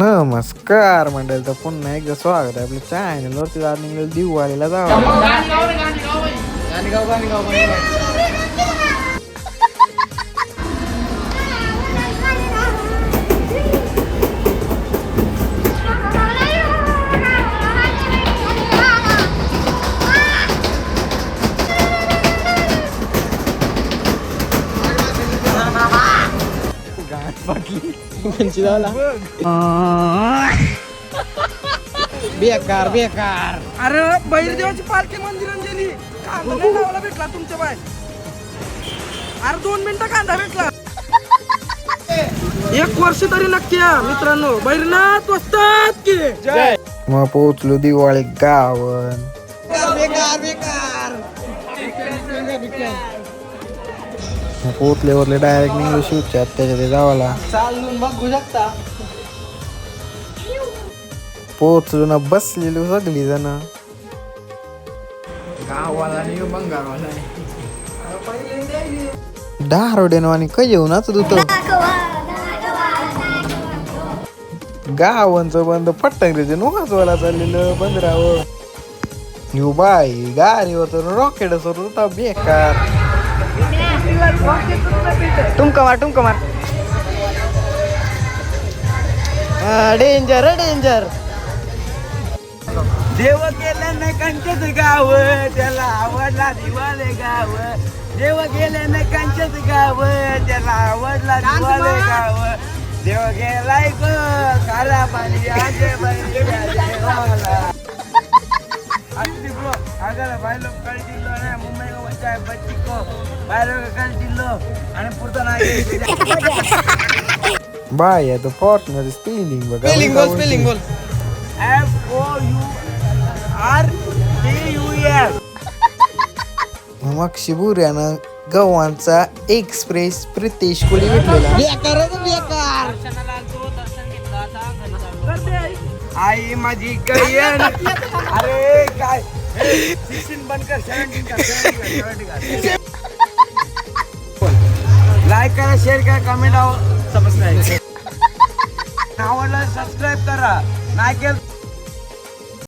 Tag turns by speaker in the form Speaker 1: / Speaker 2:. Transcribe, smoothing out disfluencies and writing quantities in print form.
Speaker 1: नमस्कार मंडळी, तर पुन्हा एकदा स्वागत आहे आपल्या चॅनलवरती. आज निघालं दिवाळीला जावं.
Speaker 2: बेकार बेकार.
Speaker 3: अरे बैरदेवाची पालखी मंदिरात गेली. कांदा नाही लावायला भेटला तुमच्या बाय. अरे 2 मिनिटं कांदा भेटला. 1 वर्ष तरी नक्की या मित्रांनो. बैरनाथ वस्तात की जय.
Speaker 1: मग पोहोचलो दिवाळी गावन.
Speaker 2: बेकार बेकार.
Speaker 1: मग पोहोचल्यावरले डायरेक्ट निघलो शिवच्या त्याच्या ते गावाला.
Speaker 2: चालून बघू शकता.
Speaker 1: पोहोचलो ना, बसलेलो सगळी जण.
Speaker 2: गावाला नाही बंगारवाला.
Speaker 1: दारोड्यानं आणि काय येऊन नाचत होतं. गावांचं बंद फटांगरीचे नोहाचवाला चाललेलं बंदरावर. न्यू बाई गाडीवर तर रॉकेट असत होता. बेकार.
Speaker 2: टुमका मार. Danger danger.
Speaker 3: देव गेल्या नाही कंचच गाव, त्याला आवडला दिवाळे गाव. देव गेल्या नाही कंचच गाव, त्याला आवडला दिवाळे गाव. देव गेलाय ग काला पाणी आजे देवाला. असली ब्रो अगर भाई लोग कल जिल्लो ना मुंबई को बच्चा है बच्ची को भाई लोग कल जिल्लो आणि पुरता नाही.
Speaker 1: बाय आहे तर पार्टनर स्पेलिंग बघा.
Speaker 2: स्पेलिंग बोल.
Speaker 3: FOURTUS.
Speaker 1: मग शिबुऱ्यानं गव्हांचा एक्सप्रेस प्रितेश कोळी भेटलेला.
Speaker 2: बेकार बेकार.
Speaker 3: आई माझी गयन. अरे काय 16 बंद कर. 17 कर. लाईक करा, शेअर करा, कमेंट सबस्क्राईब. आवडलं सबस्क्राईब करा. नाही केलं